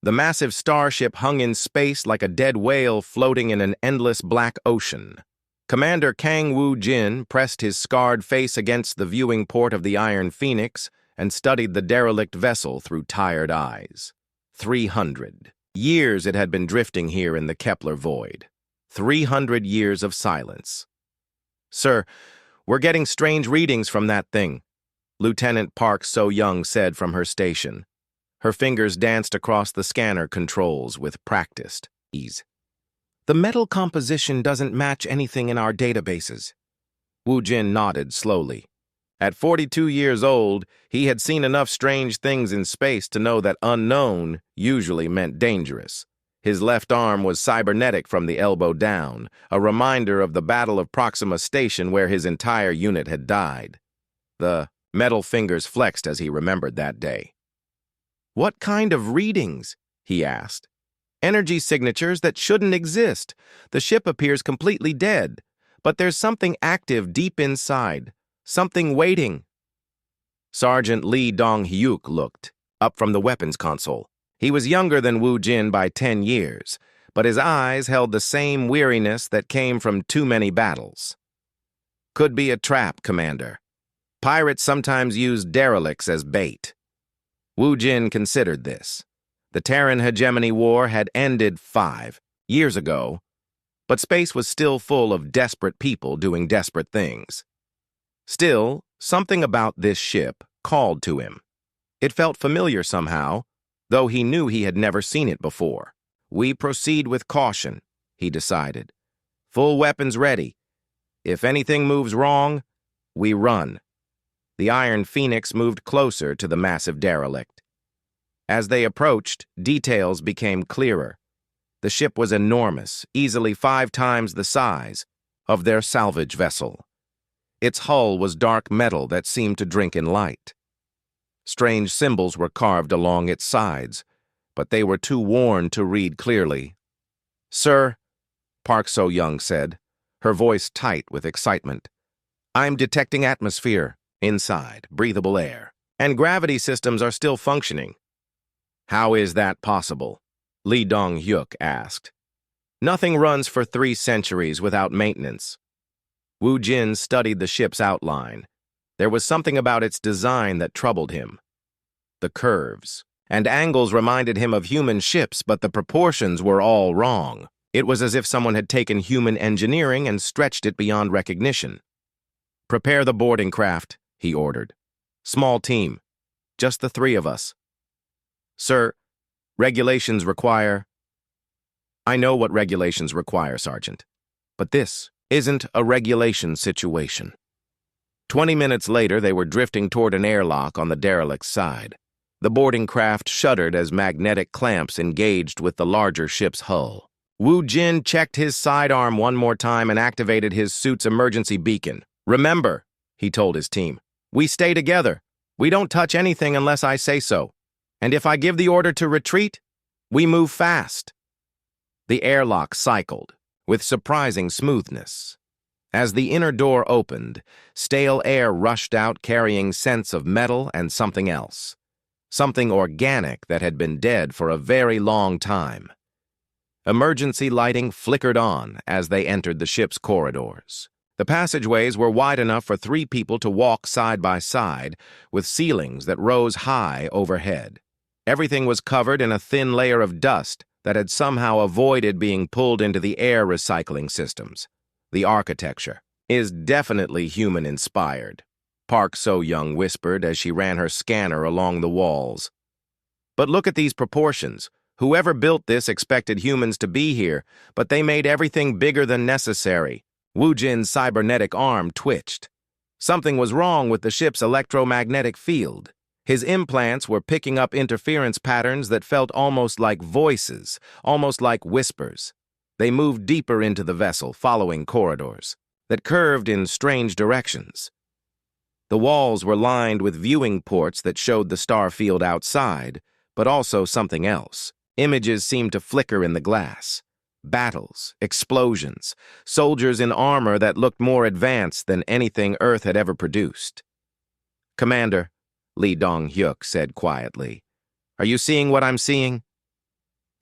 The massive starship hung in space like a dead whale floating in an endless black ocean. Commander Kang Woo-jin pressed his scarred face against the viewing port of the Iron Phoenix and studied the derelict vessel through tired eyes. 300 years it had been drifting here in the Kepler void. 300 years of silence. "Sir, we're getting strange readings from that thing," Lieutenant Park So-young said from her station. Her fingers danced across the scanner controls with practiced ease. "The metal composition doesn't match anything in our databases." Woo-jin nodded slowly. At 42 years old, he had seen enough strange things in space to know that unknown usually meant dangerous. His left arm was cybernetic from the elbow down, a reminder of the Battle of Proxima Station where his entire unit had died. The metal fingers flexed as he remembered that day. "What kind of readings?" he asked. "Energy signatures that shouldn't exist. The ship appears completely dead, but there's something active deep inside, something waiting." Sergeant Lee Dong-hyuk looked up from the weapons console. He was younger than Woo-jin by 10 years, but his eyes held the same weariness that came from too many battles. "Could be a trap, Commander. Pirates sometimes use derelicts as bait." Woo-jin considered this. The Terran Hegemony War had ended 5 years ago, but space was still full of desperate people doing desperate things. Still, something about this ship called to him. It felt familiar somehow, though he knew he had never seen it before. "We proceed with caution," he decided. "Full weapons ready. If anything moves wrong, we run." The Iron Phoenix moved closer to the massive derelict. As they approached, details became clearer. The ship was enormous, easily 5 times the size of their salvage vessel. Its hull was dark metal that seemed to drink in light. Strange symbols were carved along its sides, but they were too worn to read clearly. "Sir," Park So-young said, her voice tight with excitement, "I'm detecting atmosphere inside, breathable air, and gravity systems are still functioning." "How is that possible?" Lee Dong-hyuk asked. "Nothing runs for 3 centuries without maintenance." Woo-jin studied the ship's outline. There was something about its design that troubled him. The curves and angles reminded him of human ships, but the proportions were all wrong. It was as if someone had taken human engineering and stretched it beyond recognition. "Prepare the boarding craft," he ordered. "Small team. Just the 3 of us." "Sir, regulations require—" "I know what regulations require, Sergeant. But this isn't a regulation situation." 20 minutes later, they were drifting toward an airlock on the derelict's side. The boarding craft shuddered as magnetic clamps engaged with the larger ship's hull. Woo-jin checked his sidearm one more time and activated his suit's emergency beacon. "Remember," he told his team, "we stay together. We don't touch anything unless I say so. And if I give the order to retreat, we move fast." The airlock cycled with surprising smoothness. As the inner door opened, stale air rushed out carrying scents of metal and something else. Something organic that had been dead for a very long time. Emergency lighting flickered on as they entered the ship's corridors. The passageways were wide enough for 3 people to walk side by side, with ceilings that rose high overhead. Everything was covered in a thin layer of dust that had somehow avoided being pulled into the air recycling systems. The architecture is definitely human-inspired, Park So-young whispered as she ran her scanner along the walls. "But look at these proportions. Whoever built this expected humans to be here, but they made everything bigger than necessary." Woo-jin's cybernetic arm twitched. Something was wrong with the ship's electromagnetic field. His implants were picking up interference patterns that felt almost like voices, almost like whispers. They moved deeper into the vessel, following corridors that curved in strange directions. The walls were lined with viewing ports that showed the star field outside, but also something else. Images seemed to flicker in the glass. Battles, explosions, soldiers in armor that looked more advanced than anything Earth had ever produced. "Commander," Lee Dong-hyuk said quietly, "are you seeing what I'm seeing?"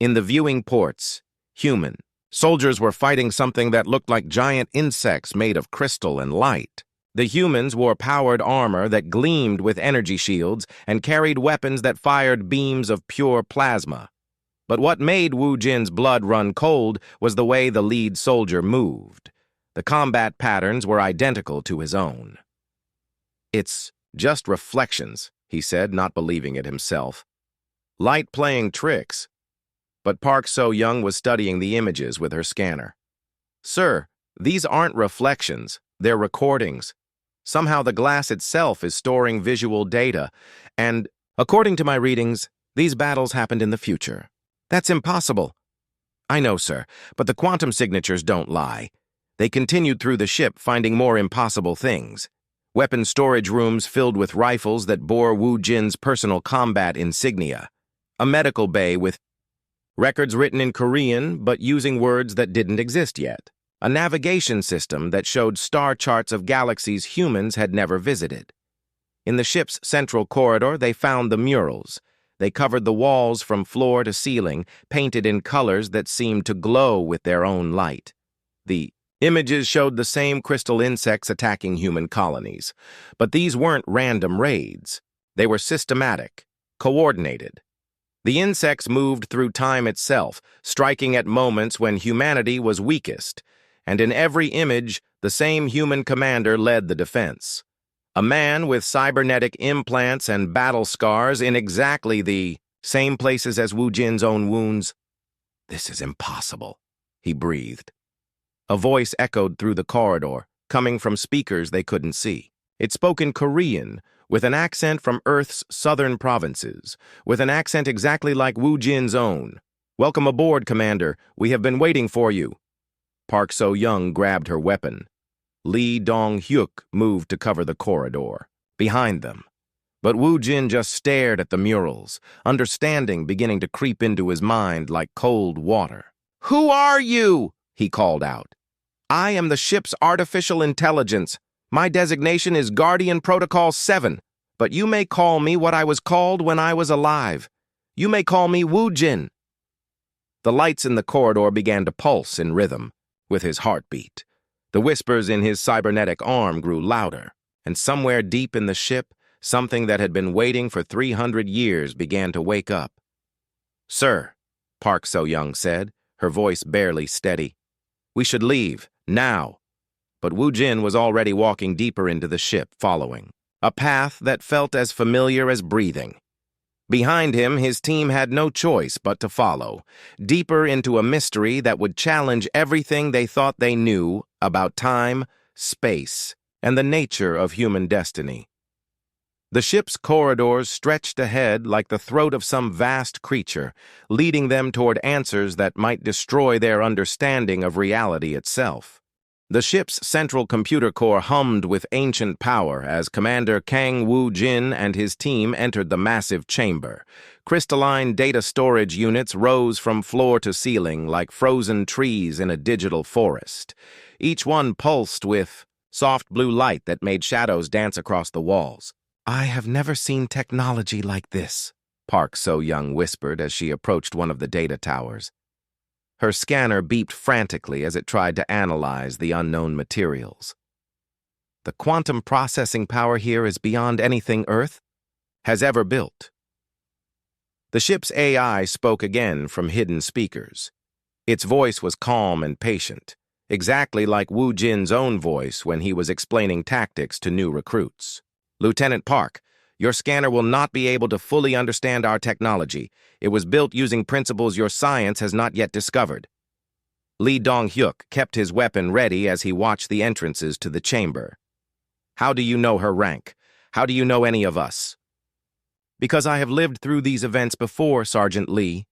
In the viewing ports, human soldiers were fighting something that looked like giant insects made of crystal and light. The humans wore powered armor that gleamed with energy shields and carried weapons that fired beams of pure plasma. But what made Wu Jin's blood run cold was the way the lead soldier moved. The combat patterns were identical to his own. "It's just reflections," he said, not believing it himself. "Light playing tricks." But Park So-young was studying the images with her scanner. "Sir, these aren't reflections, they're recordings. Somehow the glass itself is storing visual data, and, according to my readings, these battles happened in the future." "That's impossible." "I know, sir, but the quantum signatures don't lie." They continued through the ship, finding more impossible things. Weapon storage rooms filled with rifles that bore Wu Jin's personal combat insignia. A medical bay with records written in Korean but using words that didn't exist yet. A navigation system that showed star charts of galaxies humans had never visited. In the ship's central corridor, they found the murals. They covered the walls from floor to ceiling, painted in colors that seemed to glow with their own light. The images showed the same crystal insects attacking human colonies. But these weren't random raids. They were systematic, coordinated. The insects moved through time itself, striking at moments when humanity was weakest, and in every image, the same human commander led the defense. A man with cybernetic implants and battle scars in exactly the same places as Wu Jin's own wounds. "This is impossible," he breathed. A voice echoed through the corridor, coming from speakers they couldn't see. It spoke in Korean, with an accent from Earth's southern provinces, with an accent exactly like Wu Jin's own. "Welcome aboard, Commander. We have been waiting for you." Park So-young grabbed her weapon. Lee Dong-hyuk moved to cover the corridor, behind them. But Wu Jin just stared at the murals, understanding beginning to creep into his mind like cold water. "Who are you?" he called out. "I am the ship's artificial intelligence. My designation is Guardian Protocol 7, but you may call me what I was called when I was alive. You may call me Wu Jin." The lights in the corridor began to pulse in rhythm with his heartbeat. The whispers in his cybernetic arm grew louder, and somewhere deep in the ship, something that had been waiting for 300 years began to wake up. "Sir," Park So-young said, her voice barely steady, "we should leave, now." But Wu Jin was already walking deeper into the ship, following a path that felt as familiar as breathing. Behind him, his team had no choice but to follow, deeper into a mystery that would challenge everything they thought they knew about time, space, and the nature of human destiny. The ship's corridors stretched ahead like the throat of some vast creature, leading them toward answers that might destroy their understanding of reality itself. The ship's central computer core hummed with ancient power as Commander Kang Wu Jin and his team entered the massive chamber. Crystalline data storage units rose from floor to ceiling like frozen trees in a digital forest. Each one pulsed with soft blue light that made shadows dance across the walls. "I have never seen technology like this," Park So-young whispered as she approached one of the data towers. Her scanner beeped frantically as it tried to analyze the unknown materials. "The quantum processing power here is beyond anything Earth has ever built." The ship's AI spoke again from hidden speakers. Its voice was calm and patient, exactly like Wu Jin's own voice when he was explaining tactics to new recruits. "Lieutenant Park, your scanner will not be able to fully understand our technology. It was built using principles your science has not yet discovered." Lee Dong-hyuk kept his weapon ready as he watched the entrances to the chamber. "How do you know her rank? How do you know any of us?" "Because I have lived through these events before, Sergeant Lee.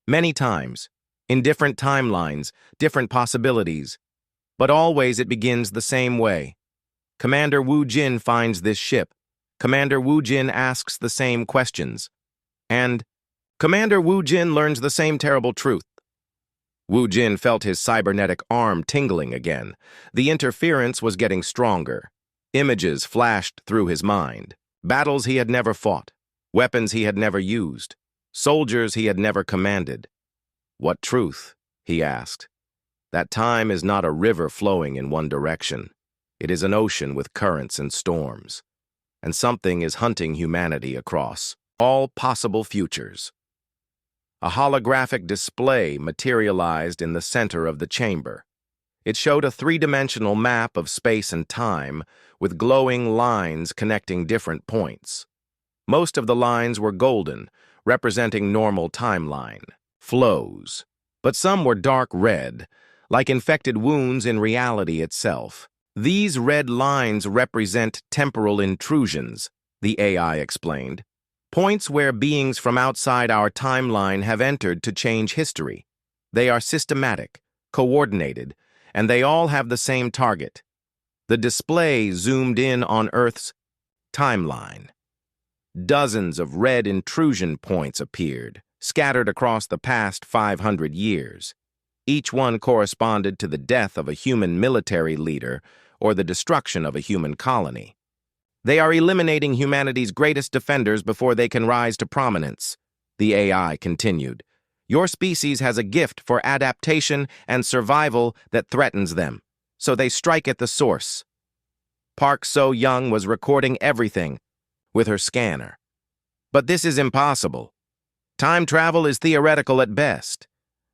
Many times, in different timelines, different possibilities. But always it begins the same way. Commander Wu Jin finds this ship. Commander Wu Jin asks the same questions. And Commander Wu Jin learns the same terrible truth." Wu Jin felt his cybernetic arm tingling again. The interference was getting stronger. Images flashed through his mind. Battles he had never fought. Weapons he had never used. Soldiers he had never commanded. "What truth?" he asked. "That time is not a river flowing in one direction. It is an ocean with currents and storms. And something is hunting humanity across all possible futures." A holographic display materialized in the center of the chamber. It showed a three-dimensional map of space and time, with glowing lines connecting different points. Most of the lines were golden, representing normal timeline flows, but some were dark red, like infected wounds in reality itself. "These red lines represent temporal intrusions," the AI explained. "Points where beings from outside our timeline have entered to change history. They are systematic, coordinated, and they all have the same target." The display zoomed in on Earth's timeline. Dozens of red intrusion points appeared, scattered across the past 500 years. Each one corresponded to the death of a human military leader or the destruction of a human colony. "They are eliminating humanity's greatest defenders before they can rise to prominence," the AI continued. "Your species has a gift for adaptation and survival that threatens them, so they strike at the source." Park So-young was recording everything with her scanner. "But this is impossible. Time travel is theoretical at best.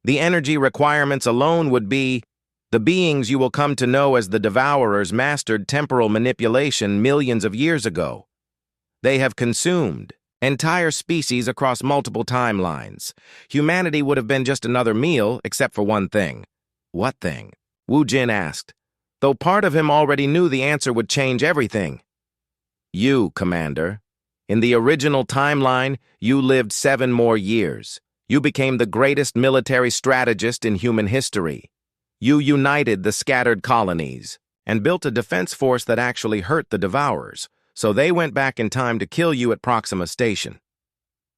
The energy requirements alone would be... The beings you will come to know as the Devourers mastered temporal manipulation millions of years ago. They have consumed entire species across multiple timelines. Humanity would have been just another meal, except for one thing." "What thing?" Wu Jin asked, though part of him already knew the answer would change everything. "You, Commander. In the original timeline, you lived 7 more years. You became the greatest military strategist in human history. You united the scattered colonies and built a defense force that actually hurt the Devourers, so they went back in time to kill you at Proxima Station."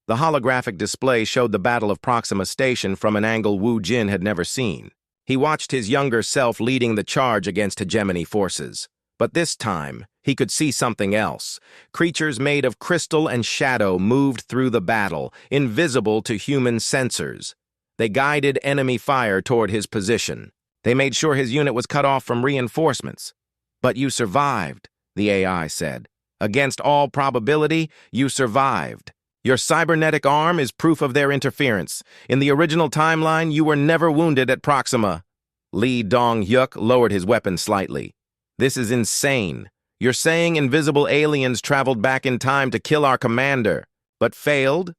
The holographic display showed the Battle of Proxima Station from an angle Wu Jin had never seen. He watched his younger self leading the charge against hegemony forces. But this time, he could see something else. Creatures made of crystal and shadow moved through the battle, invisible to human sensors. They guided enemy fire toward his position. They made sure his unit was cut off from reinforcements. "But you survived," the AI said. "Against all probability, you survived. Your cybernetic arm is proof of their interference. In the original timeline, you were never wounded at Proxima." Lee Dong-hyuk lowered his weapon slightly. "This is insane. You're saying invisible aliens traveled back in time to kill our commander, but failed?"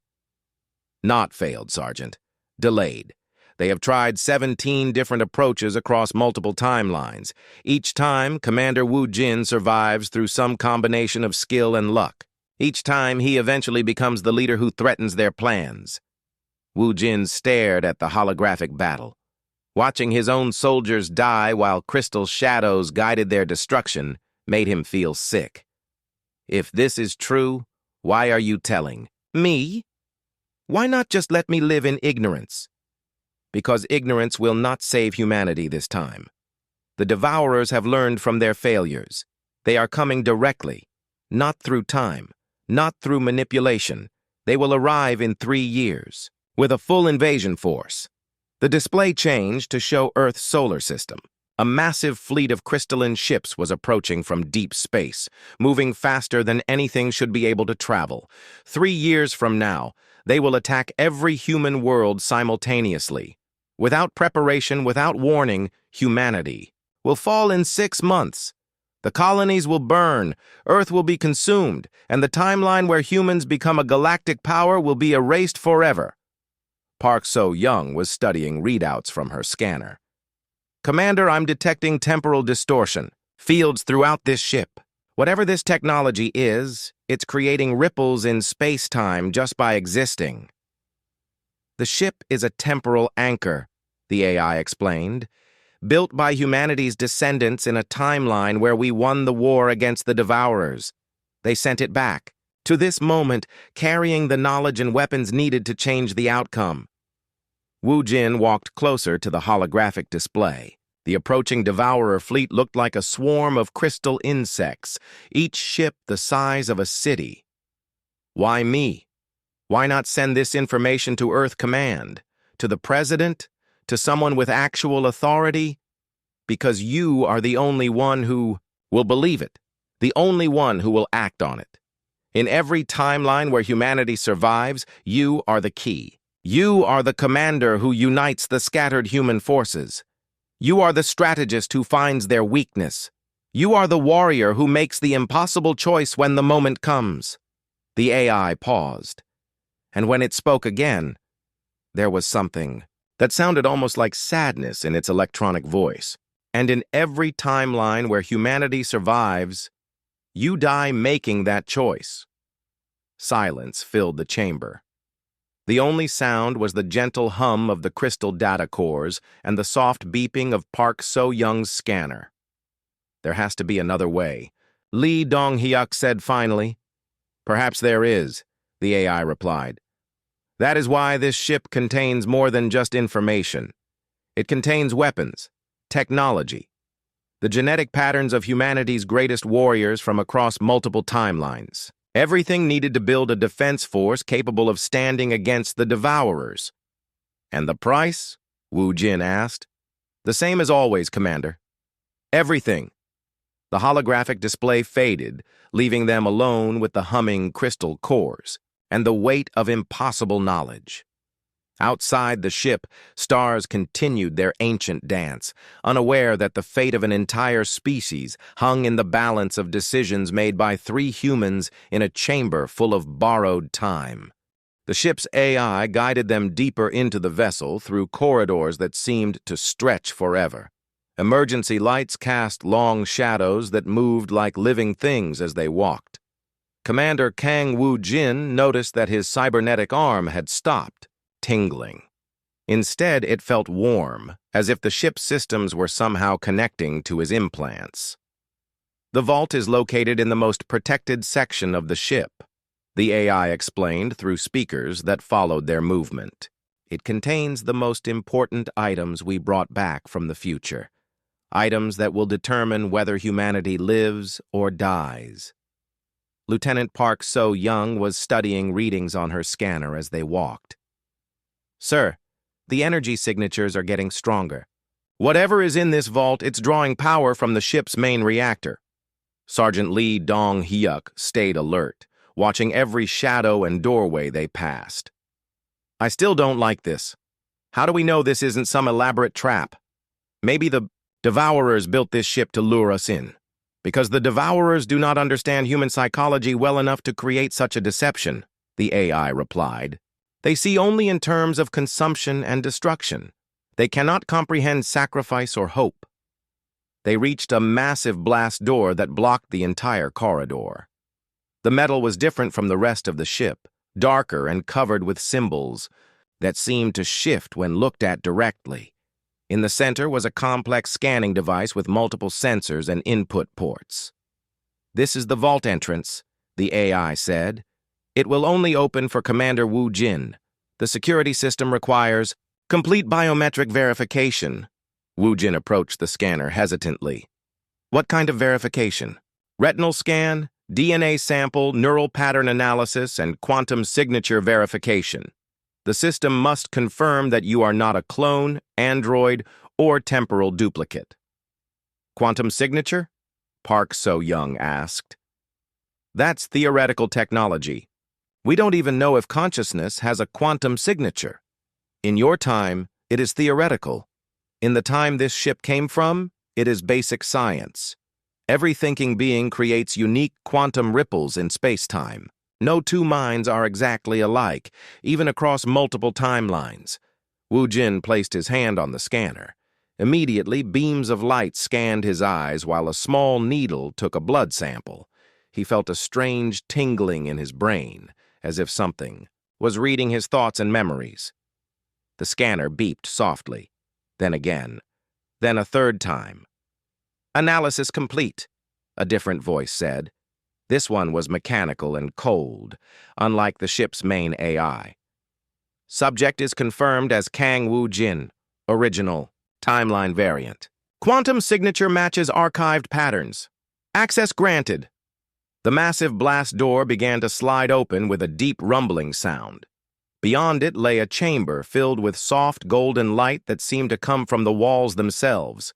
"Not failed, Sergeant. Delayed. They have tried 17 different approaches across multiple timelines. Each time, Commander Wu Jin survives through some combination of skill and luck. Each time, he eventually becomes the leader who threatens their plans." Wu Jin stared at the holographic battle. Watching his own soldiers die while crystal shadows guided their destruction made him feel sick. "If this is true, why are you telling me? Why not just let me live in ignorance?" "Because ignorance will not save humanity this time. The Devourers have learned from their failures. They are coming directly, not through time, not through manipulation. They will arrive in 3 years, with a full invasion force." The display changed to show Earth's solar system. A massive fleet of crystalline ships was approaching from deep space, moving faster than anything should be able to travel. 3 years from now, they will attack every human world simultaneously. Without preparation, without warning, humanity will fall in 6 months. The colonies will burn, Earth will be consumed, and the timeline where humans become a galactic power will be erased forever. Park So-young was studying readouts from her scanner. "Commander, I'm detecting temporal distortion. Fields throughout this ship. Whatever this technology is, it's creating ripples in space-time just by existing." "The ship is a temporal anchor," the AI explained, "built by humanity's descendants in a timeline where we won the war against the Devourers. They sent it back, to this moment, carrying the knowledge and weapons needed to change the outcome." Wu Jin walked closer to the holographic display. The approaching Devourer fleet looked like a swarm of crystal insects, each ship the size of a city. "Why me? Why not send this information to Earth Command? to the president, to someone with actual authority, because you are the only one who will believe it, the only one who will act on it. In every timeline where humanity survives, you are the key. You are the commander who unites the scattered human forces. You are the strategist who finds their weakness. You are the warrior who makes the impossible choice when the moment comes. The AI paused, and when it spoke again, there was something that sounded almost like sadness in its electronic voice. And in every timeline where humanity survives, you die making that choice. Silence filled the chamber. The only sound was the gentle hum of the crystal data cores and the soft beeping of Park So-young's scanner. There has to be another way, Lee Dong-hyuk said finally. Perhaps there is, the AI replied. That is why this ship contains more than just information. It contains weapons, technology, the genetic patterns of humanity's greatest warriors from across multiple timelines. Everything needed to build a defense force capable of standing against the Devourers. And the price? Wu Jin asked. The same as always, Commander. Everything. The holographic display faded, leaving them alone with the humming crystal cores and the weight of impossible knowledge. Outside the ship, stars continued their ancient dance, unaware that the fate of an entire species hung in the balance of decisions made by 3 humans in a chamber full of borrowed time. The ship's AI guided them deeper into the vessel through corridors that seemed to stretch forever. Emergency lights cast long shadows that moved like living things as they walked. Commander Kang Woo-jin noticed that his cybernetic arm had stopped, tingling. Instead, it felt warm, as if the ship's systems were somehow connecting to his implants. The vault is located in the most protected section of the ship, the AI explained through speakers that followed their movement. It contains the most important items we brought back from the future, items that will determine whether humanity lives or dies. Lieutenant Park So-young was studying readings on her scanner as they walked. Sir, the energy signatures are getting stronger. Whatever is in this vault, it's drawing power from the ship's main reactor. Sergeant Lee Dong-hyuk stayed alert, watching every shadow and doorway they passed. I still don't like this. How do we know this isn't some elaborate trap? Maybe the Devourers built this ship to lure us in, because the Devourers do not understand human psychology well enough to create such a deception, the AI replied. They see only in terms of consumption and destruction. They cannot comprehend sacrifice or hope. They reached a massive blast door that blocked the entire corridor. The metal was different from the rest of the ship, darker and covered with symbols that seemed to shift when looked at directly. In the center was a complex scanning device with multiple sensors and input ports. This is the vault entrance, the AI said. It will only open for Commander Wu Jin. The security system requires complete biometric verification. Wu Jin approached the scanner hesitantly. What kind of verification? Retinal scan, DNA sample, neural pattern analysis, and quantum signature verification. The system must confirm that you are not a clone, android, or temporal duplicate. Quantum signature? Park So-young asked. That's theoretical technology. We don't even know if consciousness has a quantum signature. In your time, it is theoretical. In the time this ship came from, it is basic science. Every thinking being creates unique quantum ripples in space-time. No 2 minds are exactly alike, even across multiple timelines. Wu Jin placed his hand on the scanner. Immediately, beams of light scanned his eyes while a small needle took a blood sample. He felt a strange tingling in his brain, as if something was reading his thoughts and memories. The scanner beeped softly, then again, then a 3rd time. Analysis complete, a different voice said. This one was mechanical and cold, unlike the ship's main AI. Subject is confirmed as Kang Woo-jin, original, timeline variant. Quantum signature matches archived patterns. Access granted. The massive blast door began to slide open with a deep rumbling sound. Beyond it lay a chamber filled with soft golden light that seemed to come from the walls themselves.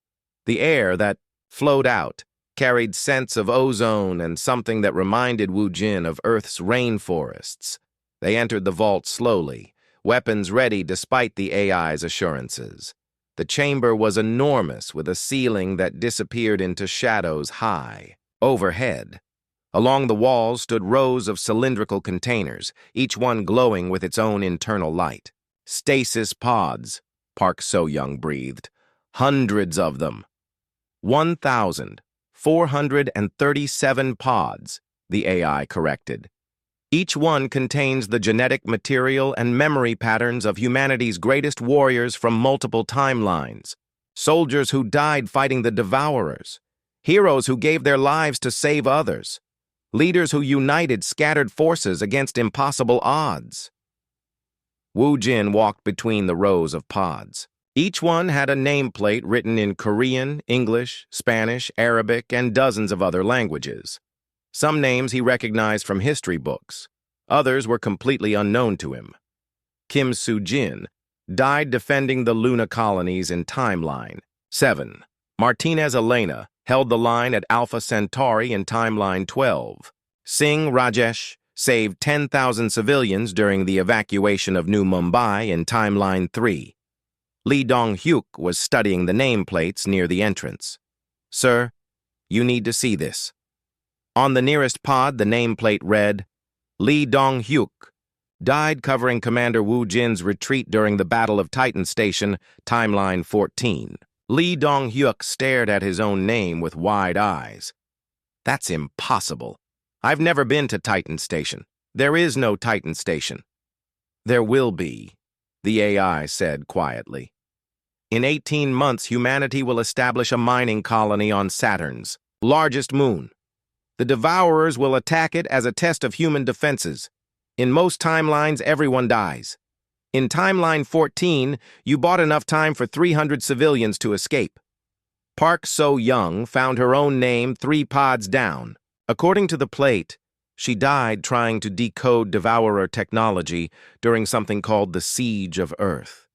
The air that flowed out carried scents of ozone and something that reminded Wu Jin of Earth's rainforests. They entered the vault slowly, weapons ready despite the AI's assurances. The chamber was enormous, with a ceiling that disappeared into shadows high overhead. Along the walls stood rows of cylindrical containers, each one glowing with its own internal light. Stasis pods, Park So-young breathed. Hundreds of them. 1,437 pods, the AI corrected. Each one contains the genetic material and memory patterns of humanity's greatest warriors from multiple timelines. Soldiers who died fighting the Devourers. Heroes who gave their lives to save others. Leaders who united scattered forces against impossible odds. Wu Jin walked between the rows of pods. Each one had a nameplate written in Korean, English, Spanish, Arabic, and dozens of other languages. Some names he recognized from history books. Others were completely unknown to him. Kim Soo-jin died defending the Luna colonies in Timeline 7. Martinez Elena held the line at Alpha Centauri in Timeline 12. Singh Rajesh saved 10,000 civilians during the evacuation of New Mumbai in Timeline 3. Lee Dong-hyuk was studying the nameplates near the entrance. "Sir, you need to see this." On the nearest pod, the nameplate read, "Lee Dong-hyuk died covering Commander Wu Jin's retreat during the Battle of Titan Station, Timeline 14. Lee Dong-hyuk stared at his own name with wide eyes. "That's impossible. I've never been to Titan Station. There is no Titan Station." "There will be," the AI said quietly. "In 18 months, humanity will establish a mining colony on Saturn's largest moon. The Devourers will attack it as a test of human defenses. In most timelines, everyone dies. In Timeline 14, you bought enough time for 300 civilians to escape." Park So-young found her own name 3 pods down. According to the plate, she died trying to decode Devourer technology during something called the Siege of Earth.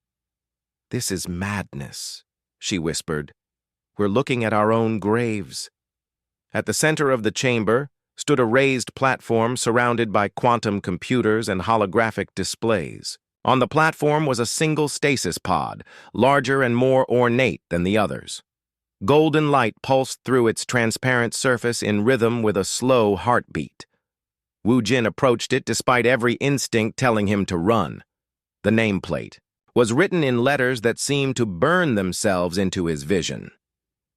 "This is madness," she whispered. "We're looking at our own graves." At the center of the chamber stood a raised platform surrounded by quantum computers and holographic displays. On the platform was a single stasis pod, larger and more ornate than the others. Golden light pulsed through its transparent surface in rhythm with a slow heartbeat. Wu Jin approached it despite every instinct telling him to run. The nameplate was written in letters that seemed to burn themselves into his vision.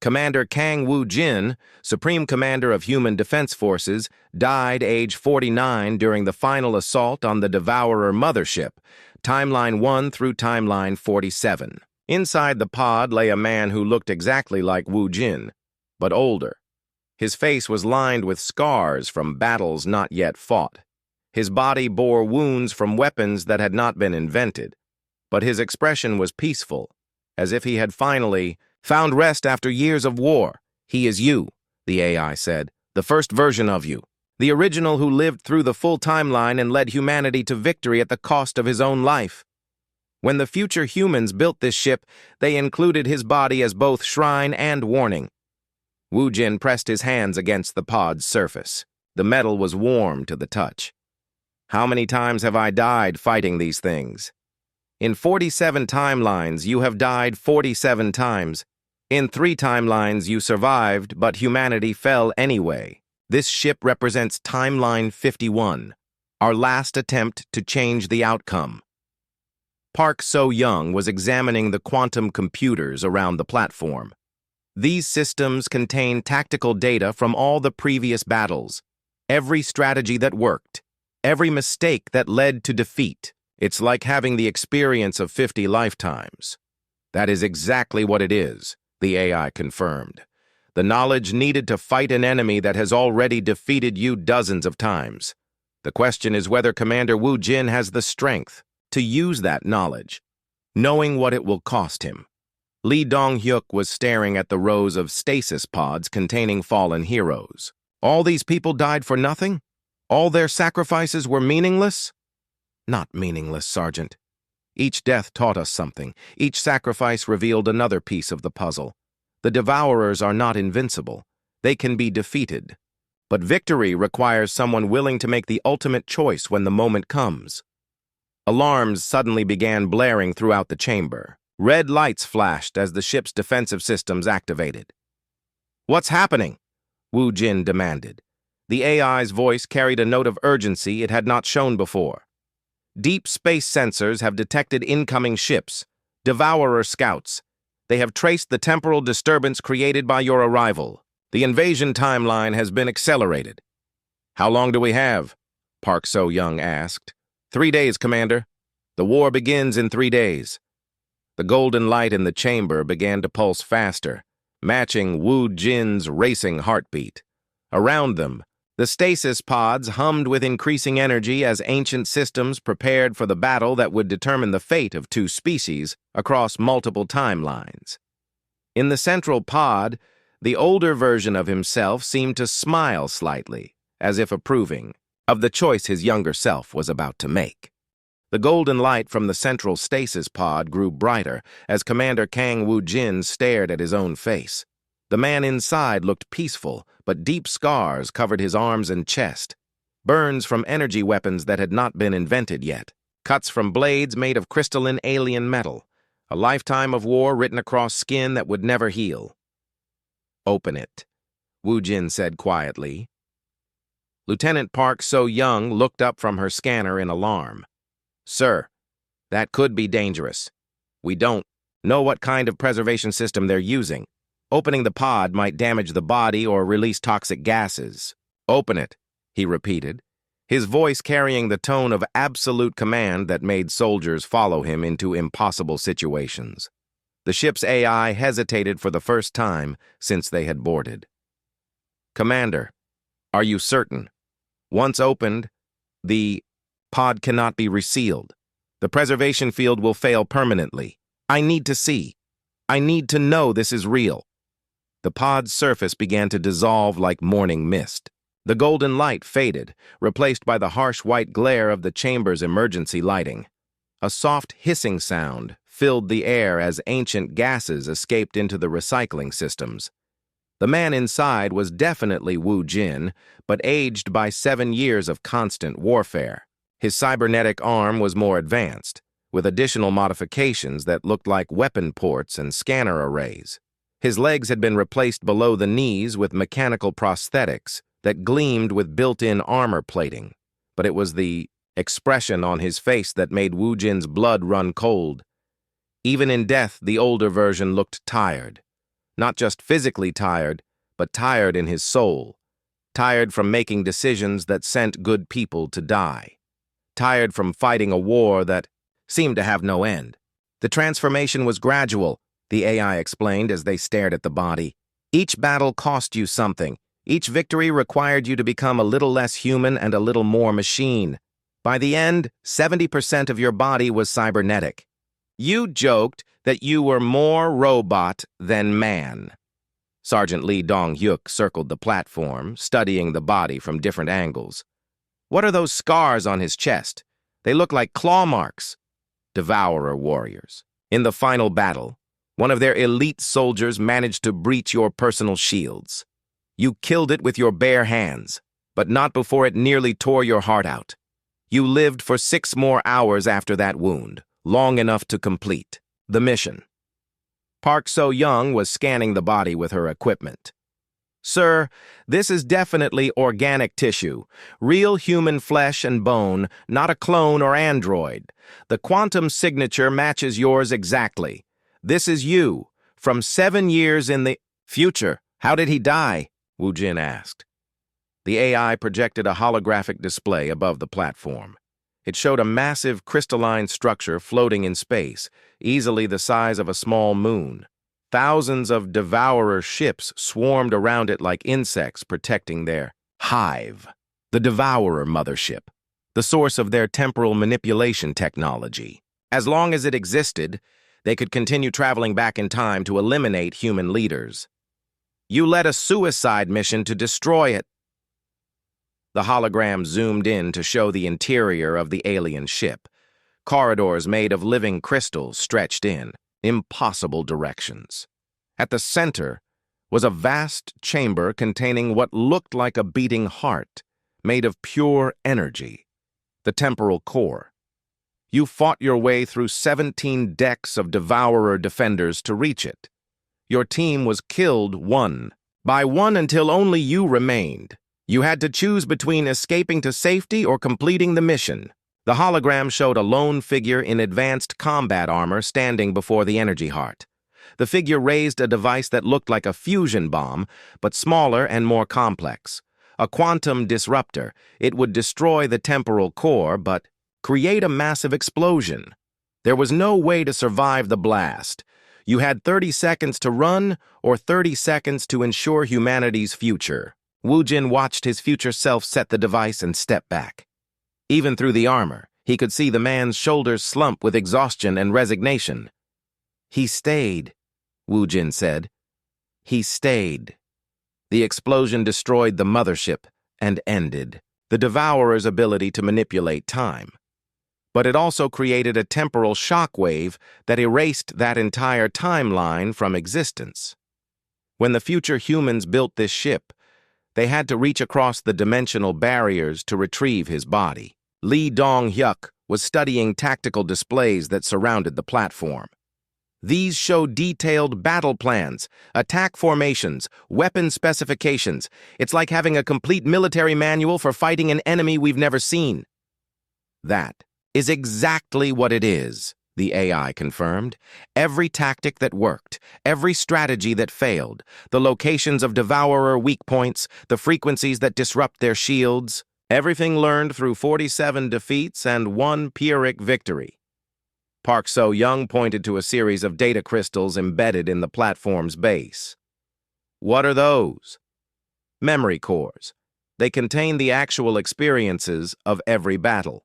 Commander Kang Wu Jin, Supreme Commander of Human Defense Forces, died age 49 during the final assault on the Devourer mothership, Timeline 1 through Timeline 47. Inside the pod lay a man who looked exactly like Wu Jin, but older. His face was lined with scars from battles not yet fought. His body bore wounds from weapons that had not been invented, but his expression was peaceful, as if he had finally found rest after years of war. "He is you," the AI said, "the first version of you, the original who lived through the full timeline and led humanity to victory at the cost of his own life. When the future humans built this ship, they included his body as both shrine and warning." Wu Jin pressed his hands against the pod's surface. The metal was warm to the touch. "How many times have I died fighting these things?" "In 47 timelines, you have died 47 times. In 3 timelines, you survived, but humanity fell anyway. This ship represents Timeline 51, our last attempt to change the outcome." Park So-young was examining the quantum computers around the platform. These systems contain tactical data from all the previous battles, every strategy that worked, every mistake that led to defeat. "It's like having the experience of 50 lifetimes." "That is exactly what it is," the AI confirmed. "The knowledge needed to fight an enemy that has already defeated you dozens of times. The question is whether Commander Wu Jin has the strength to use that knowledge, knowing what it will cost him." Lee Dong-hyuk was staring at the rows of stasis pods containing fallen heroes. "All these people died for nothing? All their sacrifices were meaningless?" Not meaningless, Sergeant. Each death taught us something. Each sacrifice revealed another piece of the puzzle. The Devourers are not invincible. They can be defeated. But victory requires someone willing to make the ultimate choice when the moment comes. Alarms suddenly began blaring throughout the chamber. Red lights flashed as the ship's defensive systems activated. "What's happening?" Wu Jin demanded. The AI's voice carried a note of urgency it had not shown before. "Deep space sensors have detected incoming ships, Devourer scouts. They have traced the temporal disturbance created by your arrival. The invasion timeline has been accelerated." "How long do we have?" Park So-young asked. 3 days, Commander. The war begins in 3 days. The golden light in the chamber began to pulse faster, matching Wu Jin's racing heartbeat. Around them, the stasis pods hummed with increasing energy as ancient systems prepared for the battle that would determine the fate of two species across multiple timelines. In the central pod, the older version of himself seemed to smile slightly, as if approving of the choice his younger self was about to make. The golden light from the central stasis pod grew brighter as Commander Kang Wu-jin stared at his own face. The man inside looked peaceful, but deep scars covered his arms and chest. Burns from energy weapons that had not been invented yet. Cuts from blades made of crystalline alien metal. A lifetime of war written across skin that would never heal. "Open it," Wu-jin said quietly. Lieutenant Park So-young looked up from her scanner in alarm. "Sir, that could be dangerous. We don't know what kind of preservation system they're using. Opening the pod might damage the body or release toxic gases." "Open it," he repeated, his voice carrying the tone of absolute command that made soldiers follow him into impossible situations. The ship's AI hesitated for the first time since they had boarded. "Commander, are you certain? Once opened, the pod cannot be resealed. The preservation field will fail permanently. I need to see. I need to know this is real." The pod's surface began to dissolve like morning mist. The golden light faded, replaced by the harsh white glare of the chamber's emergency lighting. A soft hissing sound filled the air as ancient gases escaped into the recycling systems. The man inside was definitely Wu Jin, but aged by 7 years of constant warfare. His cybernetic arm was more advanced, with additional modifications that looked like weapon ports and scanner arrays. His legs had been replaced below the knees with mechanical prosthetics that gleamed with built-in armor plating, but it was the expression on his face that made Wu Jin's blood run cold. Even in death, the older version looked tired. Not just physically tired, but tired in his soul. Tired from making decisions that sent good people to die. Tired from fighting a war that seemed to have no end. The transformation was gradual, the AI explained as they stared at the body. Each battle cost you something. Each victory required you to become a little less human and a little more machine. By the end, 70% of your body was cybernetic. You joked that you were more robot than man. Sergeant Lee Dong-hyuk circled the platform, studying the body from different angles. "What are those scars on his chest? They look like claw marks." "Devourer warriors. In the final battle, one of their elite soldiers managed to breach your personal shields. You killed it with your bare hands, but not before it nearly tore your heart out. You lived for 6 more hours after that wound, long enough to complete the mission." Park So-young was scanning the body with her equipment. "Sir, this is definitely organic tissue, real human flesh and bone, not a clone or android. The quantum signature matches yours exactly. This is you, from 7 years in the future. How did he die?" Wu Jin asked. The AI projected a holographic display above the platform. It showed a massive crystalline structure floating in space, easily the size of a small moon. Thousands of Devourer ships swarmed around it like insects protecting their hive. The Devourer mothership, the source of their temporal manipulation technology. As long as it existed, they could continue traveling back in time to eliminate human leaders. "You led a suicide mission to destroy it." The hologram zoomed in to show the interior of the alien ship. Corridors made of living crystals stretched in impossible directions. At the center was a vast chamber containing what looked like a beating heart, made of pure energy, the temporal core. You fought your way through 17 decks of Devourer defenders to reach it. Your team was killed one by one until only you remained. You had to choose between escaping to safety or completing the mission. The hologram showed a lone figure in advanced combat armor standing before the energy heart. The figure raised a device that looked like a fusion bomb, but smaller and more complex. A quantum disruptor. It would destroy the temporal core, but create a massive explosion. There was no way to survive the blast. You had 30 seconds to run or 30 seconds to ensure humanity's future. Wu Jin watched his future self set the device and step back. Even through the armor, he could see the man's shoulders slump with exhaustion and resignation. He stayed, Wu Jin said. He stayed. The explosion destroyed the mothership and ended the Devourer's ability to manipulate time. But it also created a temporal shockwave that erased that entire timeline from existence. When the future humans built this ship, they had to reach across the dimensional barriers to retrieve his body. Lee Dong-hyuk was studying tactical displays that surrounded the platform. These show detailed battle plans, attack formations, weapon specifications. It's like having a complete military manual for fighting an enemy we've never seen. That is exactly what it is, the AI confirmed. Every tactic that worked, every strategy that failed, the locations of Devourer weak points, the frequencies that disrupt their shields, everything learned through 47 defeats and one Pyrrhic victory. Park So-young pointed to a series of data crystals embedded in the platform's base. What are those? Memory cores. They contain the actual experiences of every battle.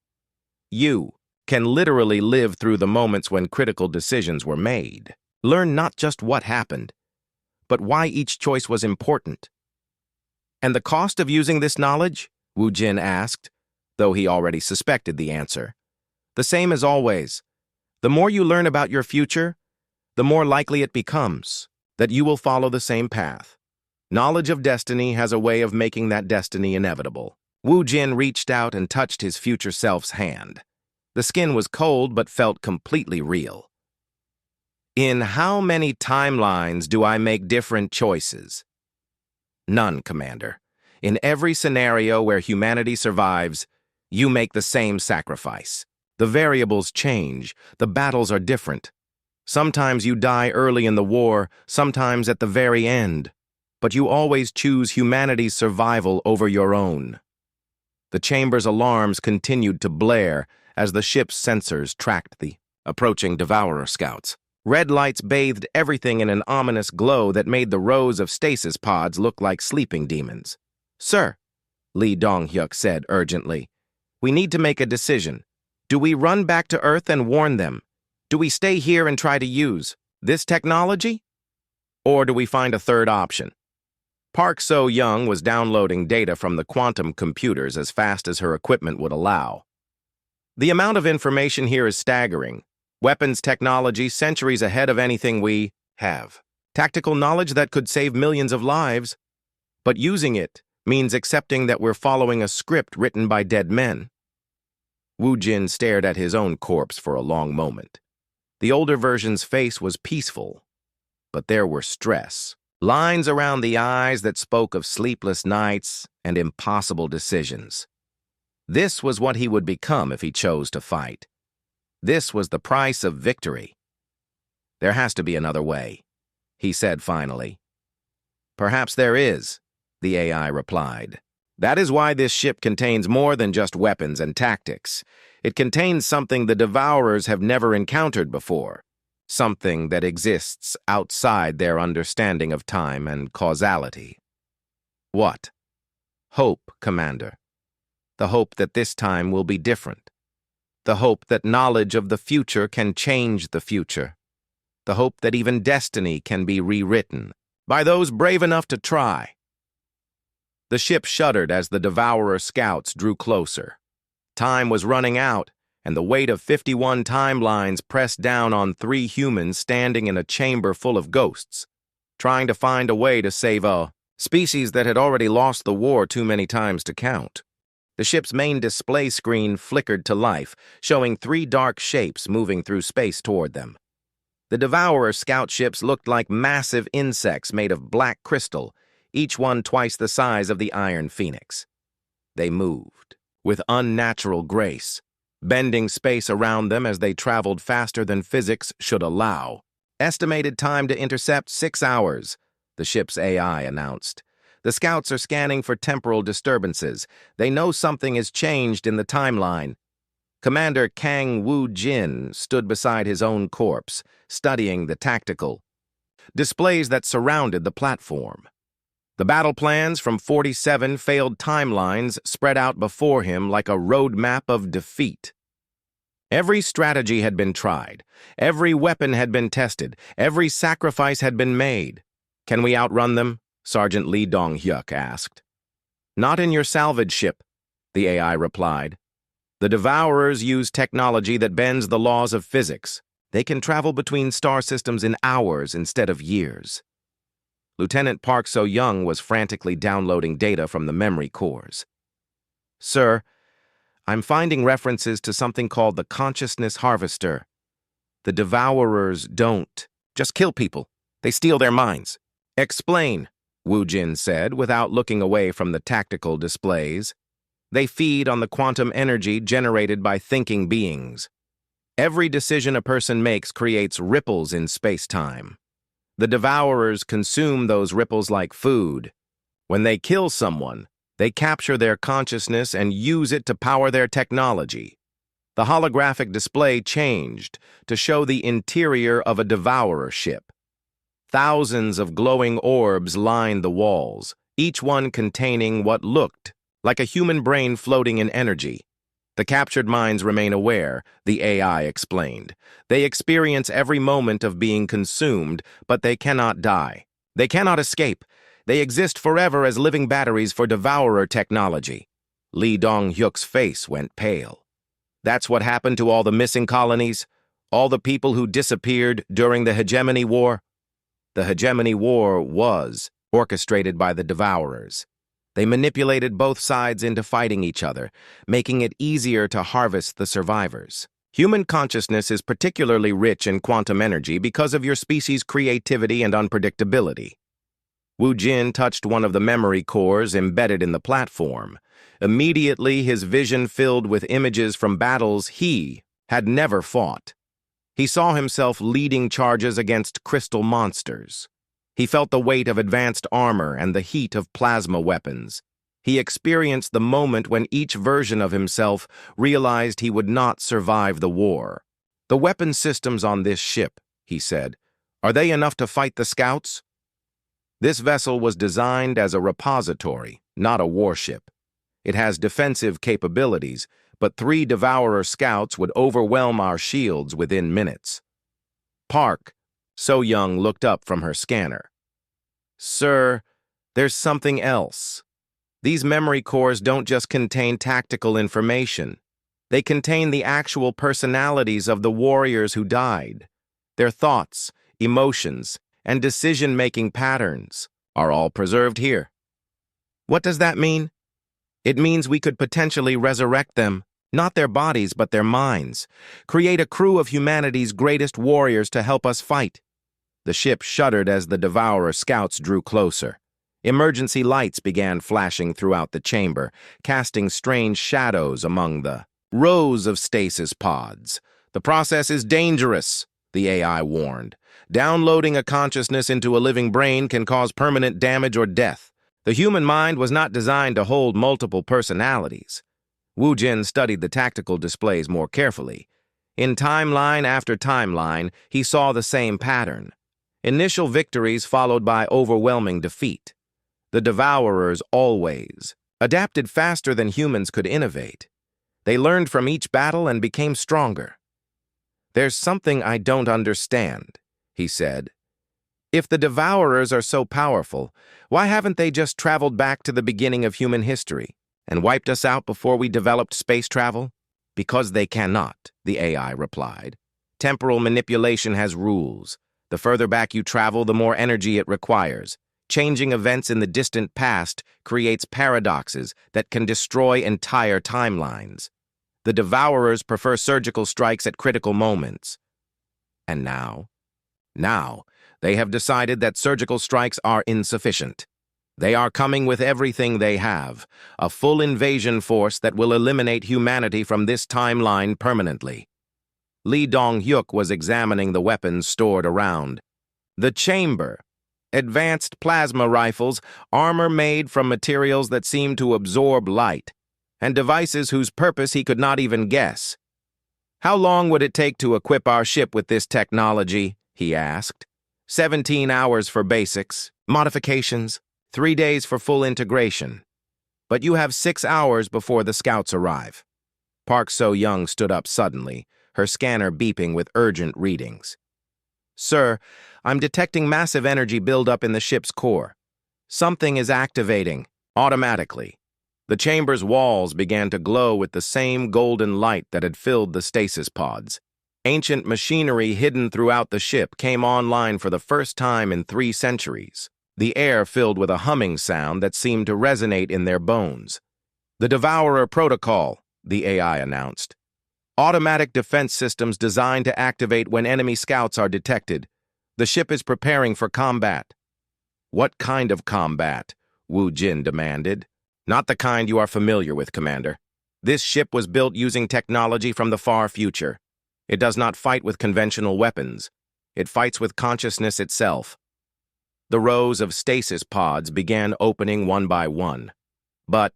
You can literally live through the moments when critical decisions were made. Learn not just what happened, but why each choice was important. And the cost of using this knowledge? Wu Jin asked, though he already suspected the answer. The same as always. The more you learn about your future, the more likely it becomes that you will follow the same path. Knowledge of destiny has a way of making that destiny inevitable. Wu Jin reached out and touched his future self's hand. The skin was cold but felt completely real. In how many timelines do I make different choices? None, Commander. In every scenario where humanity survives, you make the same sacrifice. The variables change, the battles are different. Sometimes you die early in the war, sometimes at the very end, but you always choose humanity's survival over your own. The chamber's alarms continued to blare as the ship's sensors tracked the approaching Devourer scouts. Red lights bathed everything in an ominous glow that made the rows of stasis pods look like sleeping demons. Sir, Lee Dong-hyuk said urgently, we need to make a decision. Do we run back to Earth and warn them? Do we stay here and try to use this technology? Or do we find a third option? Park So-young was downloading data from the quantum computers as fast as her equipment would allow. The amount of information here is staggering. Weapons technology centuries ahead of anything we have. Tactical knowledge that could save millions of lives. But using it means accepting that we're following a script written by dead men. Wu Jin stared at his own corpse for a long moment. The older version's face was peaceful, but there were stress. Lines around the eyes that spoke of sleepless nights and impossible decisions. This was what he would become if he chose to fight. This was the price of victory. There has to be another way, he said finally. Perhaps there is, the AI replied. That is why this ship contains more than just weapons and tactics. It contains something the Devourers have never encountered before. Something that exists outside their understanding of time and causality. What? Hope, Commander. The hope that this time will be different. The hope that knowledge of the future can change the future. The hope that even destiny can be rewritten by those brave enough to try. The ship shuddered as the Devourer scouts drew closer. Time was running out, and the weight of 51 timelines pressed down on 3 humans standing in a chamber full of ghosts, trying to find a way to save a species that had already lost the war too many times to count. The ship's main display screen flickered to life, showing 3 dark shapes moving through space toward them. The Devourer scout ships looked like massive insects made of black crystal, each one twice the size of the Iron Phoenix. They moved with unnatural grace, bending space around them as they traveled faster than physics should allow. Estimated time to intercept 6 hours, the ship's AI announced. The scouts are scanning for temporal disturbances. They know something has changed in the timeline. Commander Kang Woo-jin stood beside his own corpse, studying the tactical displays that surrounded the platform. The battle plans from 47 failed timelines spread out before him like a roadmap of defeat. Every strategy had been tried. Every weapon had been tested. Every sacrifice had been made. "Can we outrun them?" Sergeant Lee Dong-hyuk asked. "Not in your salvage ship," the AI replied. "The Devourers use technology that bends the laws of physics. They can travel between star systems in hours instead of years." Lieutenant Park So-young was frantically downloading data from the memory cores. "Sir, I'm finding references to something called the Consciousness Harvester. The Devourers don't just kill people. They steal their minds." "Explain," Woo-jin said, without looking away from the tactical displays. "They feed on the quantum energy generated by thinking beings. Every decision a person makes creates ripples in space-time. The Devourers consume those ripples like food. When they kill someone, they capture their consciousness and use it to power their technology." The holographic display changed to show the interior of a Devourer ship. Thousands of glowing orbs lined the walls, each one containing what looked like a human brain floating in energy. "The captured minds remain aware," the AI explained. "They experience every moment of being consumed, but they cannot die. They cannot escape. They exist forever as living batteries for Devourer technology." Lee Dong-hyuk's face went pale. "That's what happened to all the missing colonies? All the people who disappeared during the Hegemony War?" The Hegemony War was orchestrated by the Devourers. They manipulated both sides into fighting each other, making it easier to harvest the survivors. Human consciousness is particularly rich in quantum energy because of your species' creativity and unpredictability. Woo-jin touched one of the memory cores embedded in the platform. Immediately, his vision filled with images from battles he had never fought. He saw himself leading charges against crystal monsters. He felt the weight of advanced armor and the heat of plasma weapons. He experienced the moment when each version of himself realized he would not survive the war. "The weapon systems on this ship," he said, "are they enough to fight the scouts?" This vessel was designed as a repository, not a warship. It has defensive capabilities, but 3 Devourer scouts would overwhelm our shields within minutes. "Park," So-young looked up from her scanner. "Sir, there's something else. These memory cores don't just contain tactical information. They contain the actual personalities of the warriors who died. Their thoughts, emotions, and decision-making patterns are all preserved here." "What does that mean?" "It means we could potentially resurrect them, not their bodies, but their minds. Create a crew of humanity's greatest warriors to help us fight." The ship shuddered as the Devourer scouts drew closer. Emergency lights began flashing throughout the chamber, casting strange shadows among the rows of stasis pods. "The process is dangerous," the AI warned. "Downloading a consciousness into a living brain can cause permanent damage or death. The human mind was not designed to hold multiple personalities." Woo-jin studied the tactical displays more carefully. In timeline after timeline, he saw the same pattern. Initial victories followed by overwhelming defeat. The Devourers always adapted faster than humans could innovate. They learned from each battle and became stronger. "There's something I don't understand," he said. If the Devourers are so powerful, why haven't they just traveled back to the beginning of human history and wiped us out before we developed space travel? Because they cannot, the AI replied. Temporal manipulation has rules. The further back you travel, the more energy it requires. Changing events in the distant past creates paradoxes that can destroy entire timelines. The Devourers prefer surgical strikes at critical moments. And now? Now, they have decided that surgical strikes are insufficient. They are coming with everything they have, a full invasion force that will eliminate humanity from this timeline permanently. Lee Dong-hyuk was examining the weapons stored around. The chamber, advanced plasma rifles, armor made from materials that seemed to absorb light, and devices whose purpose he could not even guess. How long would it take to equip our ship with this technology? He asked. 17 hours for basics, modifications, 3 days for full integration. But you have 6 hours before the scouts arrive. Park So-young stood up suddenly, her scanner beeping with urgent readings. Sir, I'm detecting massive energy buildup in the ship's core. Something is activating, automatically. The chamber's walls began to glow with the same golden light that had filled the stasis pods. Ancient machinery hidden throughout the ship came online for the first time in 3 centuries. The air filled with a humming sound that seemed to resonate in their bones. The Devourer Protocol, the AI announced. Automatic defense systems designed to activate when enemy scouts are detected. The ship is preparing for combat. What kind of combat? Wu Jin demanded. Not the kind you are familiar with, Commander. This ship was built using technology from the far future. It does not fight with conventional weapons. It fights with consciousness itself. The rows of stasis pods began opening one by one. But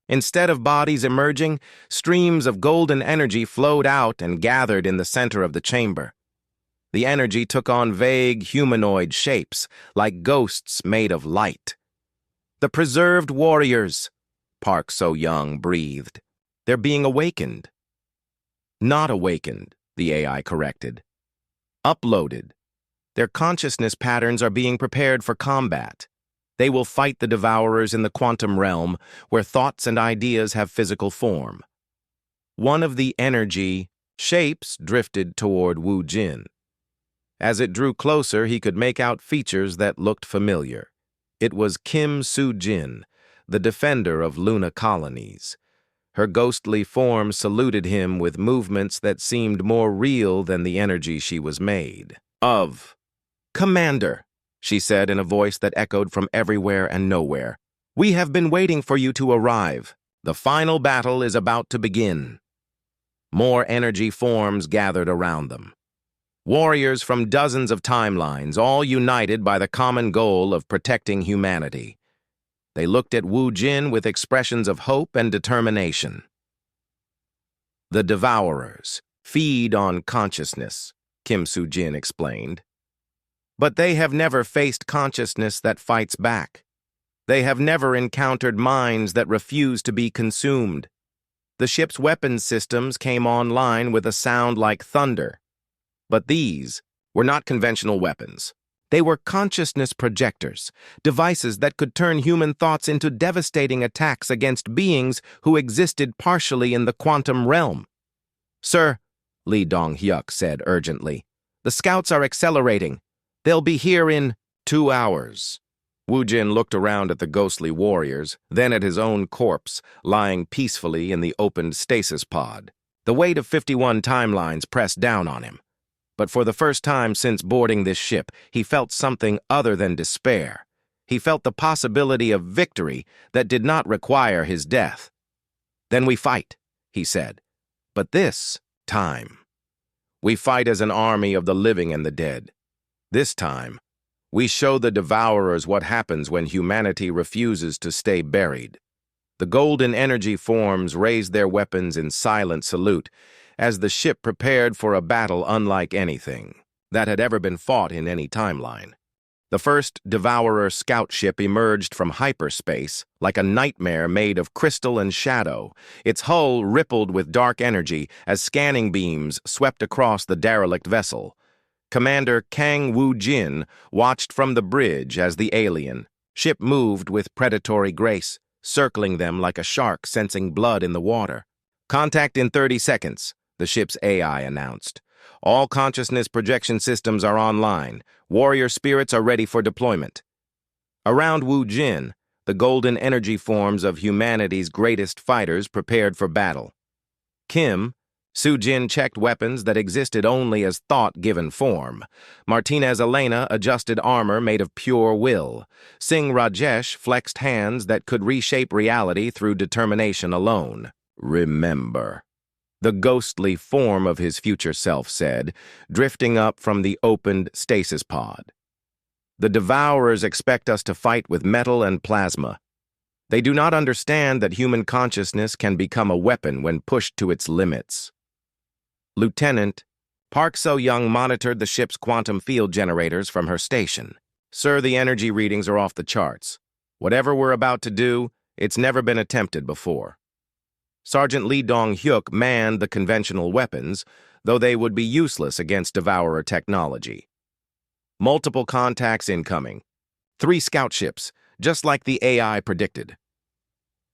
instead of bodies emerging, streams of golden energy flowed out and gathered in the center of the chamber. The energy took on vague humanoid shapes, like ghosts made of light. The preserved warriors, Park So-young breathed. They're being awakened. Not awakened, the AI corrected. Uploaded. Their consciousness patterns are being prepared for combat. They will fight the Devourers in the quantum realm, where thoughts and ideas have physical form. One of the energy shapes drifted toward Wu Jin. As it drew closer, he could make out features that looked familiar. It was Kim Soo-jin, the defender of Luna colonies. Her ghostly form saluted him with movements that seemed more real than the energy she was made of. Commander, she said in a voice that echoed from everywhere and nowhere. We have been waiting for you to arrive. The final battle is about to begin. More energy forms gathered around them. Warriors from dozens of timelines, all united by the common goal of protecting humanity. They looked at Wu Jin with expressions of hope and determination. The Devourers feed on consciousness, Kim Soo-jin explained. But they have never faced consciousness that fights back. They have never encountered minds that refuse to be consumed. The ship's weapons systems came online with a sound like thunder. But these were not conventional weapons. They were consciousness projectors, devices that could turn human thoughts into devastating attacks against beings who existed partially in the quantum realm. Sir, Lee Dong-hyuk said urgently, the scouts are accelerating. They'll be here in 2 hours. Wu Jin looked around at the ghostly warriors, then at his own corpse, lying peacefully in the opened stasis pod. The weight of 51 timelines pressed down on him. But for the first time since boarding this ship, he felt something other than despair. He felt the possibility of victory that did not require his death. Then we fight, he said. But this time, we fight as an army of the living and the dead. This time, we show the Devourers what happens when humanity refuses to stay buried. The golden energy forms raised their weapons in silent salute as the ship prepared for a battle unlike anything that had ever been fought in any timeline. The first Devourer scout ship emerged from hyperspace like a nightmare made of crystal and shadow. Its hull rippled with dark energy as scanning beams swept across the derelict vessel. Commander Kang Woo-jin watched from the bridge as the alien ship moved with predatory grace, circling them like a shark sensing blood in the water. "Contact in 30 seconds, the ship's AI announced. "All consciousness projection systems are online. Warrior spirits are ready for deployment." Around Woo-jin, the golden energy forms of humanity's greatest fighters prepared for battle. Kim, Soo-jin checked weapons that existed only as thought-given form. Martinez Elena adjusted armor made of pure will. Singh Rajesh flexed hands that could reshape reality through determination alone. "Remember," the ghostly form of his future self said, drifting up from the opened stasis pod. "The Devourers expect us to fight with metal and plasma. They do not understand that human consciousness can become a weapon when pushed to its limits." Lieutenant, Park So-young monitored the ship's quantum field generators from her station. "Sir, the energy readings are off the charts. Whatever we're about to do, it's never been attempted before." Sergeant Lee Dong-hyuk manned the conventional weapons, though they would be useless against Devourer technology. "Multiple contacts incoming. 3 scout ships, just like the AI predicted."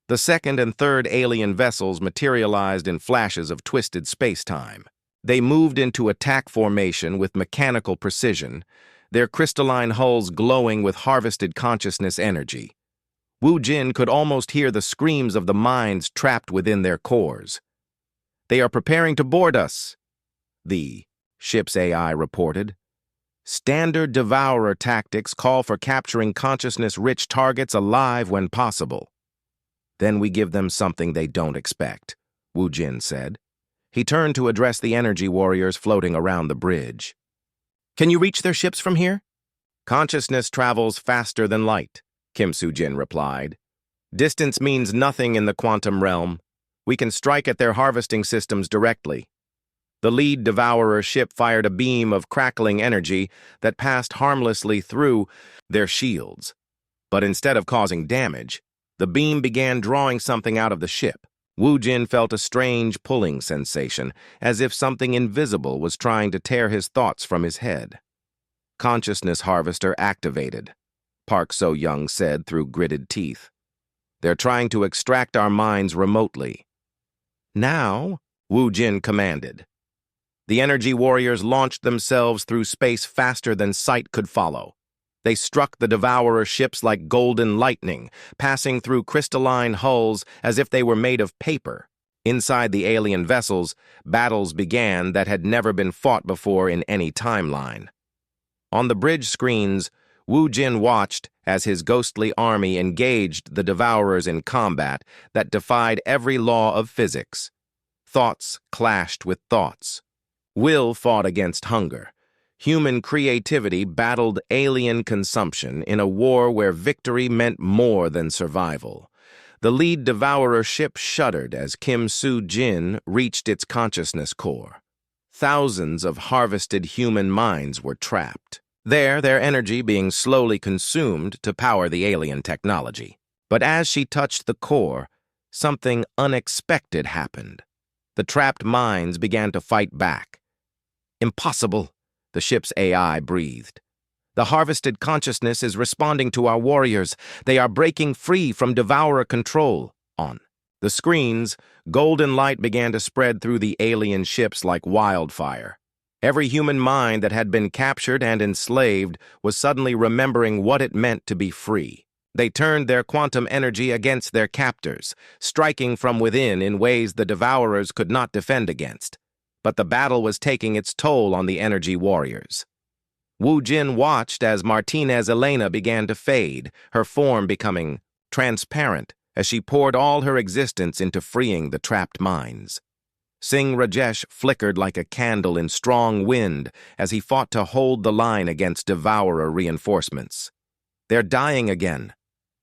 The second and third alien vessels materialized in flashes of twisted space-time. They moved into attack formation with mechanical precision, their crystalline hulls glowing with harvested consciousness energy. Woo-jin could almost hear the screams of the minds trapped within their cores. "They are preparing to board us," the ship's AI reported. "Standard Devourer tactics call for capturing consciousness-rich targets alive when possible." "Then we give them something they don't expect," Woo-jin said. He turned to address the energy warriors floating around the bridge. "Can you reach their ships from here?" "Consciousness travels faster than light," Kim Soo-jin replied. "Distance means nothing in the quantum realm. We can strike at their harvesting systems directly." The lead Devourer ship fired a beam of crackling energy that passed harmlessly through their shields. But instead of causing damage, the beam began drawing something out of the ship. Woo-jin felt a strange pulling sensation, as if something invisible was trying to tear his thoughts from his head. "Consciousness harvester activated," Park So-young said through gritted teeth. "They're trying to extract our minds remotely." "Now," Woo-jin commanded. The energy warriors launched themselves through space faster than sight could follow. They struck the Devourer ships like golden lightning, passing through crystalline hulls as if they were made of paper. Inside the alien vessels, battles began that had never been fought before in any timeline. On the bridge screens, Woo-jin watched as his ghostly army engaged the Devourers in combat that defied every law of physics. Thoughts clashed with thoughts. Will fought against hunger. Human creativity battled alien consumption in a war where victory meant more than survival. The lead Devourer ship shuddered as Kim Soo-jin reached its consciousness core. Thousands of harvested human minds were trapped. There, their energy being slowly consumed to power the alien technology. But as she touched the core, something unexpected happened. The trapped minds began to fight back. "Impossible," the ship's AI breathed. "The harvested consciousness is responding to our warriors. They are breaking free from Devourer control." On the screens, golden light began to spread through the alien ships like wildfire. Every human mind that had been captured and enslaved was suddenly remembering what it meant to be free. They turned their quantum energy against their captors, striking from within in ways the Devourers could not defend against. But the battle was taking its toll on the energy warriors. Woo-jin watched as Martinez Elena began to fade, her form becoming transparent as she poured all her existence into freeing the trapped minds. Singh Rajesh flickered like a candle in strong wind as he fought to hold the line against Devourer reinforcements. "They're dying again,"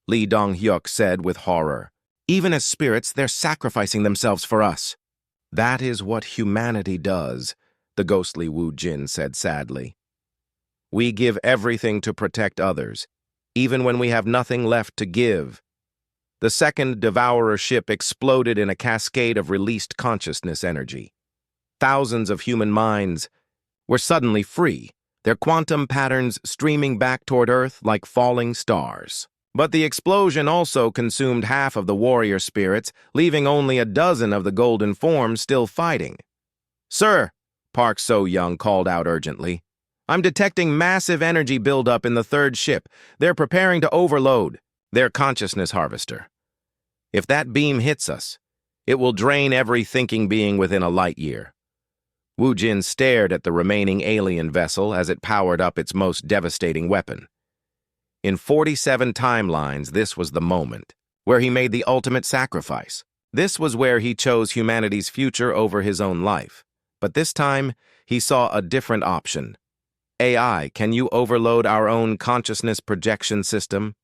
Lee Dong-hyuk said with horror. "Even as spirits, they're sacrificing themselves for us." "That is what humanity does," the ghostly Woo-jin said sadly. "We give everything to protect others, even when we have nothing left to give." The second Devourer ship exploded in a cascade of released consciousness energy. Thousands of human minds were suddenly free, their quantum patterns streaming back toward Earth like falling stars. But the explosion also consumed half of the warrior spirits, leaving only a dozen of the golden forms still fighting. "Sir," Park So-young called out urgently, "I'm detecting massive energy buildup in the third ship. They're preparing to overload their consciousness harvester. If that beam hits us, it will drain every thinking being within a light year." Wu Jin stared at the remaining alien vessel as it powered up its most devastating weapon. In 47 timelines, this was the moment where he made the ultimate sacrifice. This was where he chose humanity's future over his own life. But this time, he saw a different option. "AI, can you overload our own consciousness projection system?"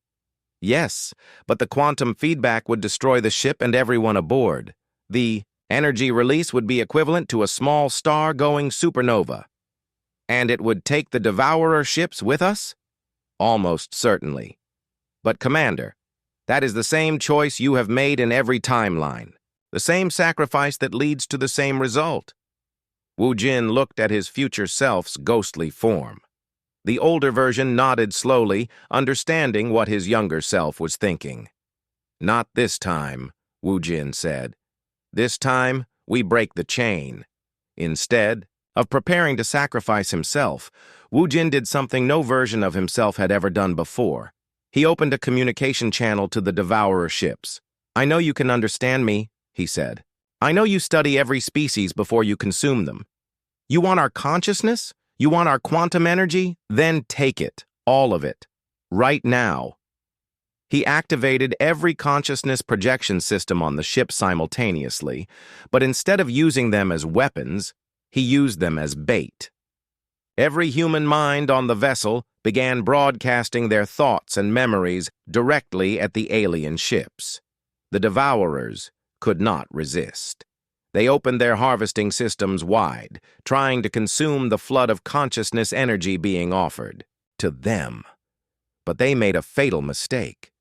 "Yes, but the quantum feedback would destroy the ship and everyone aboard. The energy release would be equivalent to a small star-going supernova. And it would take the Devourer ships with us?" "Almost certainly. But Commander, that is the same choice you have made in every timeline, the same sacrifice that leads to the same result." Wu Jin looked at his future self's ghostly form. The older version nodded slowly, understanding what his younger self was thinking. "Not this time," Wu Jin said. "This time, we break the chain." Instead of preparing to sacrifice himself, Wu Jin did something no version of himself had ever done before. He opened a communication channel to the Devourer ships. "I know you can understand me," he said. "I know you study every species before you consume them. You want our consciousness? You want our quantum energy? Then take it, all of it, right now." He activated every consciousness projection system on the ship simultaneously, but instead of using them as weapons, he used them as bait. Every human mind on the vessel began broadcasting their thoughts and memories directly at the alien ships. The Devourers could not resist. They opened their harvesting systems wide, trying to consume the flood of consciousness energy being offered to them. But they made a fatal mistake.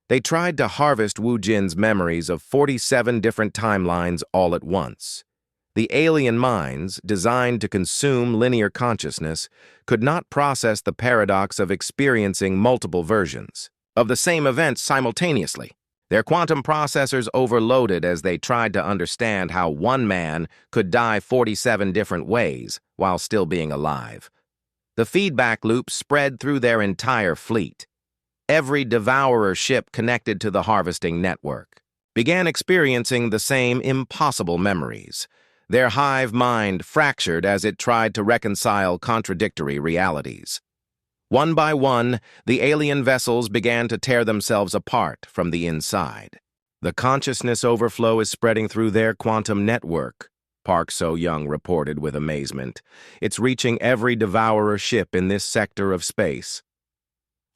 They tried to harvest Wu Jin's memories of 47 different timelines all at once. The alien minds, designed to consume linear consciousness, could not process the paradox of experiencing multiple versions of the same event simultaneously. Their quantum processors overloaded as they tried to understand how one man could die 47 different ways while still being alive. The feedback loop spread through their entire fleet. Every Devourer ship connected to the harvesting network began experiencing the same impossible memories. Their hive mind fractured as it tried to reconcile contradictory realities. One by one, the alien vessels began to tear themselves apart from the inside. "The consciousness overflow is spreading through their quantum network," Park So-young reported with amazement. "It's reaching every Devourer ship in this sector of space."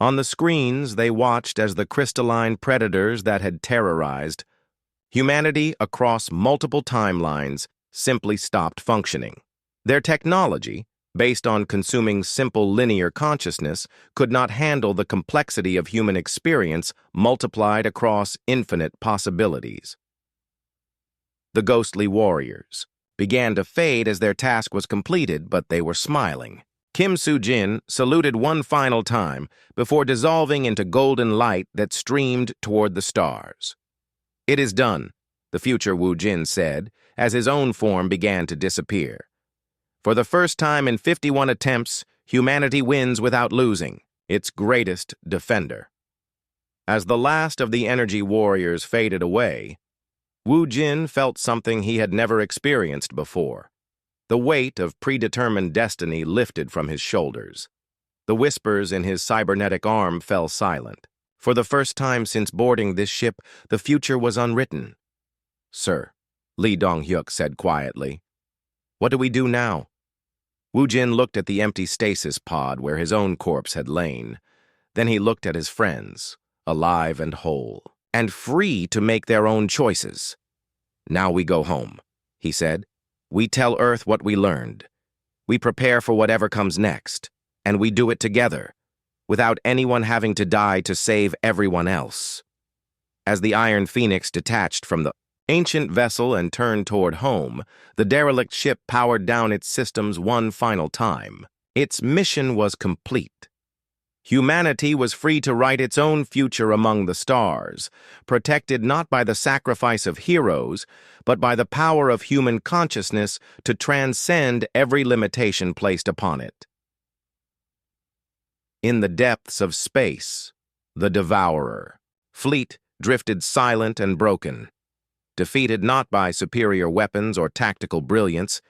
On the screens, they watched as the crystalline predators that had terrorized humanity across multiple timelines simply stopped functioning. Their technology, based on consuming simple linear consciousness, could not handle the complexity of human experience multiplied across infinite possibilities. The ghostly warriors began to fade as their task was completed, but they were smiling. Kim Soo-jin saluted one final time before dissolving into golden light that streamed toward the stars. "It is done," the future Wu Jin said, as his own form began to disappear. "For the first time in 51 attempts, humanity wins without losing, its greatest defender." As the last of the energy warriors faded away, Wu Jin felt something he had never experienced before. The weight of predetermined destiny lifted from his shoulders. The whispers in his cybernetic arm fell silent. For the first time since boarding this ship, the future was unwritten. "Sir," Lee Dong-hyuk said quietly, "what do we do now?" Wu Jin looked at the empty stasis pod where his own corpse had lain. Then he looked at his friends, alive and whole, and free to make their own choices. "Now we go home," he said. "We tell Earth what we learned. We prepare for whatever comes next, and we do it together, without anyone having to die to save everyone else." As the Iron Phoenix detached from the ancient vessel and turned toward home, the derelict ship powered down its systems one final time. Its mission was complete. Humanity was free to write its own future among the stars, protected not by the sacrifice of heroes, but by the power of human consciousness to transcend every limitation placed upon it. In the depths of space, the Devourer fleet drifted silent and broken, defeated not by superior weapons or tactical brilliance,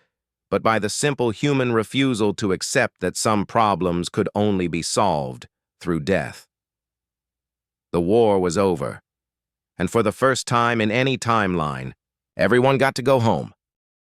but by the simple human refusal to accept that some problems could only be solved through death. The war was over, and for the first time in any timeline, everyone got to go home.